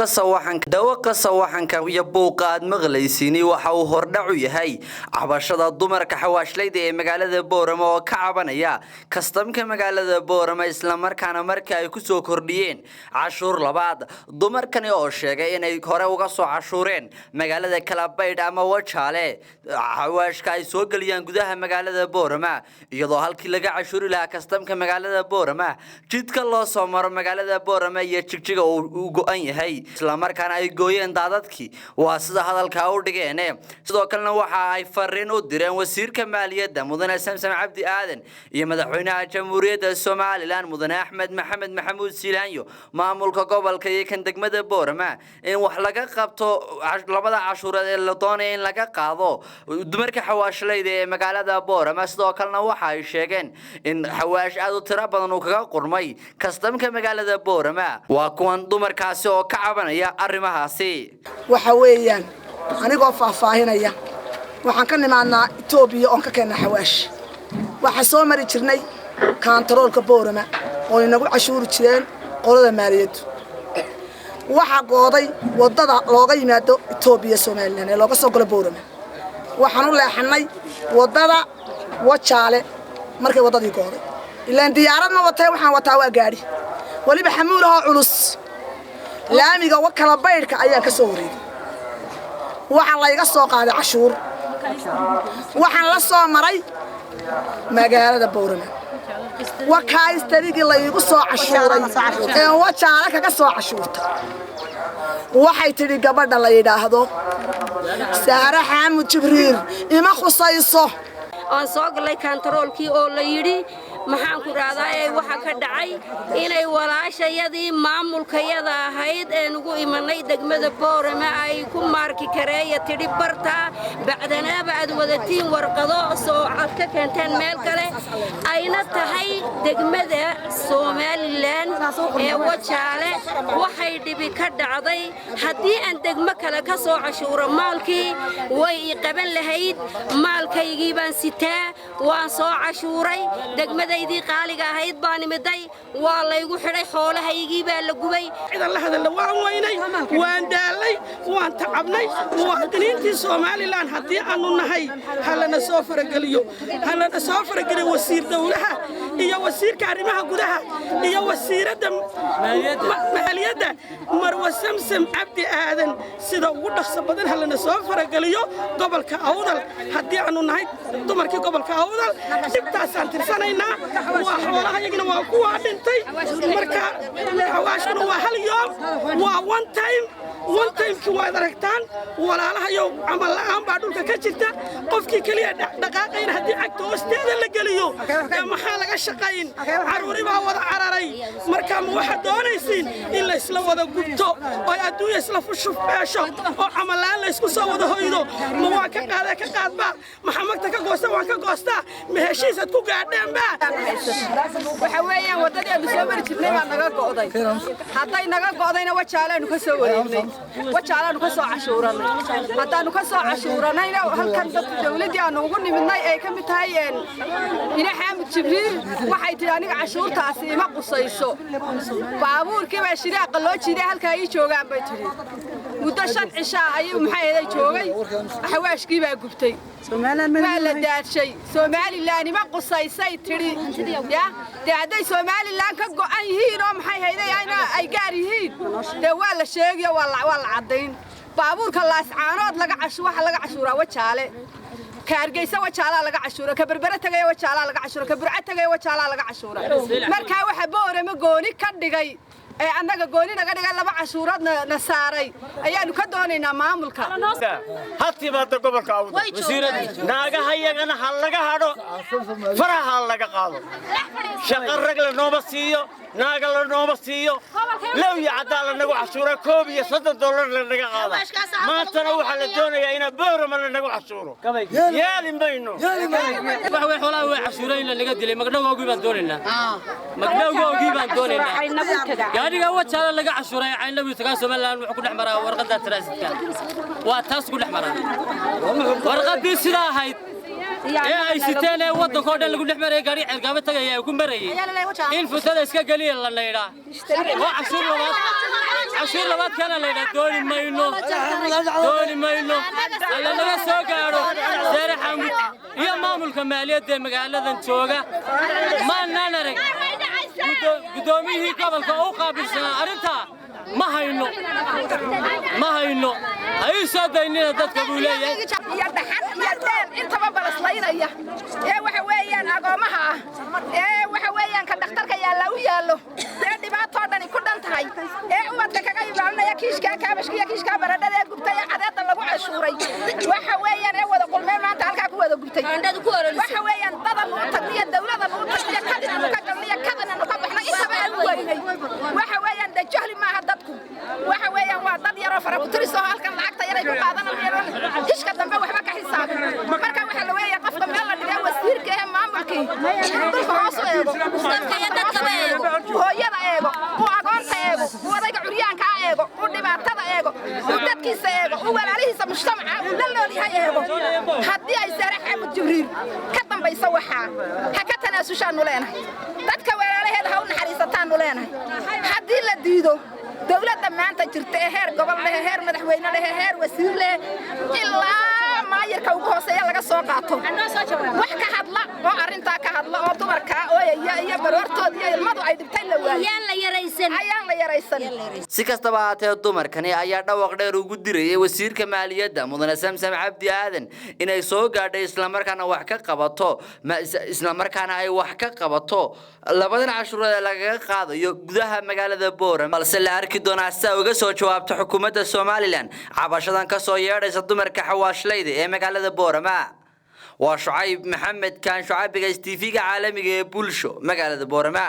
dawaqa sawaxanka iyo buuqaad maqlaysiini waxa uu hordhacu yahay cabashada dumarka xawaashlayda ee magaalada Boorama oo ka cabanaya kastamka magaalada Boorama isla markaana markii ay ku soo kordhiyeen cashuur labaad dumarkani oo sheegay inay hore uga soo cashuureen magaalada Kalabayd ama Wajaale xawaashka ay soo galiyaan gudaha magaalada Boorama iyadoo halkii laga cashuuri lahaa kastamka magaalada Boorama jidka loo soo maro magaalada Boorama iyo jigjiga uu go'an yahay isla markaana ay gooyeen daadadkii waa sida hadalka u dhigeen sidoo kalena waxa ay fariin u direen wasiirka maaliyadda mudane Samsam Cabdi Aadan iyo madaxweynaha jamhuuriyadda Soomaaliland mudane Axmed Maxamed Maxamuud Siilaanyo maamulka gobolka iyo kan degmada Boorama in wax laga qabto labada cashuureed ee la doonay in laga qaado dumarka xawaashlayda ee magaalada Boorama sidoo kalena waxa ay sheegeen in xawaash aad u tiro badan uu kaga qurmay kastamka magaalada Boorama waa kuwan dumarkaasi oo ka cabanaya arrimahaasi waxa weeyaan anigoo faahfaahinaya waxaan ka nimaadnaa Itoobiya oo ka keenay xawaash waxa soo mari jirnay kantaroolka Boorama oo inagu cashuur jireen qolada maaliyadda waxa gooday wadada looga yimaado Itoobiya Soomaaliland ee looga soo galo Boorama waxaan u leexnay wadada Wajaale markay wadadii gooday ilaan diyaaradna watay waxaan wataa waa gaari waliba xamuulaha culus laamiga Kalabaydka ayaan ka soo wareegay waxa la iga soo qaaday cashuur waxaan la soo maray magaalada Boorama wakaastarigi la igu soo cashuuray ee Wajaale kaga soo cashuurta waxay tiri gabadha la yiraahdo Saara Xaamud Jibriil ima khusayso aan soo galay kantaroolkii oo la yiri maxaan ku raadayay waxa ka dhacay inay walaashayadii maamulkayada ahayd ee ugu imanay degmada Boorama ay ku marki kareeya tiri barta bacdana baad wadatiin warqado soo cad ka keenteen meel kale ayna tahay degmada Soomaaliland ee Wajaale waxay dhibi ka dhacday hadii aan degmo kale ka soo cashuuro maalkii way qaban lahayd maalkaygii baan sitaa waan soo cashuuray degmada idii qaaliga ahayd baan imiday waa la igu xidhay xoolahaygii baa la gubay ciidan la hadal waan weynay waan daalay waan tacabnay muwaadiniintii Soomaaliland hadii aanu nahay halana soo farageliyo wasiir dawlaha iyo wasiirka arrimaha gudaha iyo wasiirada maaliyadda Marwa Samsam Cabdi Aadan sida ugu dhaqso badan halana soo farageliyo gobolka Awdal hadii aanu nahay dumarkii gobolka Awdal dibtaasaan tirsanayna waa xoolaha iyagana waa kuwa dhintay marka xawaashkuna waa hal yoom waa one time ki waa aragtaan walaalaha iyo amal la'aan baa dhulka ka jirta qofkii kaliya dhaqaaqayna hadii agta hoosteeda la geliyo maxaa laga shaqayn caruuri baa wada cararay marka ma waxa doonaysiin in la isla wada gubto oo adduunyo isla fushuf beesho oo amal la'aan la isku soo wada hoydo ma waa ka qaadba maxamadka ka goosta waan ka goosta ma heshiisad ku gaadheen ba waxa weeyaan wadadii aanu soo mari jirnay baa naga go'day hadday naga go'dayna Wajaaleenu ka soo wareegnay Wajaaleenu ka soo cashuuranay haddaanu ka soo cashuuranayna halkan dadka dawladda aanu ugu nimidnay ay ka mid tahay ina Xaamud Jibriil waxay tiri aniga cashuurtaasi ima qusayso baabuurkii baa shiraaqa loo jiiday halka ay joogaan bay tiri muddo 5 cisha ayuu maxay ahayd joogay xawaashkii baa gubtay Soomaaliland la daadshay Soomaaliland ima qusaysay tiri ya hadday Soomaaliland ka go'an yihiin oo maxay hayday ay gaar yihiin waa la sheegay waa la cadeyn baabuurka laascaanood laga cashuuraa Wajaale kaargeysa Wajaale laga cashuura ka berbera tagay Wajaale laga cashuura ka burca tagay Wajaale laga cashuura marka waxa Boorama gooni ka dhigay ee annaga gooni naga dhigay laba cashuuradna saaray ayaanu ka doonaynaa maamulka hatibaada gobolka Awdal wasiirada naagaha iyagana hal laga hadho faraha laga qaado shaqo rag la nooba siiyo naaga la nooba siiyo law ya cadaal nagu cashuura $1 iyo $3 la naga qaado maantana waxa la doonayaa in Boorama la nagu cashuuro yeelin bayno wax way xoolaha way cashuureen la naga dilay magdhowgii baan doonaynaa gaariga Wajaale laga cashuuray aynabi tagaa Soomaaliland wuxuu ku dhaxmaraa warqada transitka waa taas ku dhaxmaraa warqadii sida ahayd ee ay siteen waddanka dhan lagu dhaxmaray gaari cirgaaba tagay ay ku marayay in futada iska galiya la leeyahay waa cashuur labaad عشور لبات كان لنا دوني ما ينو على نجا سوكارو سير حمد يا مامل كمالية ده مقالة شوكا ما نانرك قدومي قبل كأوقع بالسنة أرنتا ما هينو أي ساديننا تتقبليه يا دحن يا دين أنت ما بلصلينا يا وحويان أقامها يا وحويان كدكتور كيا لو يا دبعت طردني كلن تهاي يا وقت كجاي بعنا يا كيش كابش يا كيش كبرد يا قبتي عادات الله عشوري وحويان هو ده كل ما أنت على كوا ده قبتي وحويان تضل تقضي الدولة تقضي كذا نقبحنا إنت بقى وحويان ده جهل ما هدتكم وحويان وضد يرى فرق ترسوا هالكن لعقت يرى بعضنا ميرون كيش كذا ما وحبك حساب مركب وحلوية قفطة من الله اللي وسير كهم مامركي دول فراسو إيجو هو يلا إيجو هو أقانت إيجو هو ذيك عريان كا إيجو هو دبعتة إيجو هو تدكيس إيجو هو عليه مجتمع ولا ليه إيجو هدي أي سارح عمود جبريل كتم بيسوحها هكتنا سوشان نولنا تدك ولا عليه الهون حريستان نولنا هدي لديدو دولة ما أنت جرت هير قبل له هير مدحوين له هير وسير له إلا ما يركب كوسية لقى سوقاته وحكى هذلا وأرنتا كهذلا وتمر كا يا برورتو يا الماضي عيد بتلا أيان لا يريسن si kastaba ahaatee dumarkani ayaa dhawaq dheer ugu dirayay wasiirka maaliyadda mudane samsam cabdi aadan inay soo gaadhay isla markaana wax ka qabato labadan cashuurada lagaga qaadayo gudaha magaalada Boorama balse la arki doona saa uga soo jawaabta xukuumadda Soomaaliland cabashadan ka soo yeedhaysa dumarka xawaashlayda ee magaalada Boorama waa Shucayb Maxamed kan Shucaybiga TV-ga caalamiga ee bulsho magaalada Boorama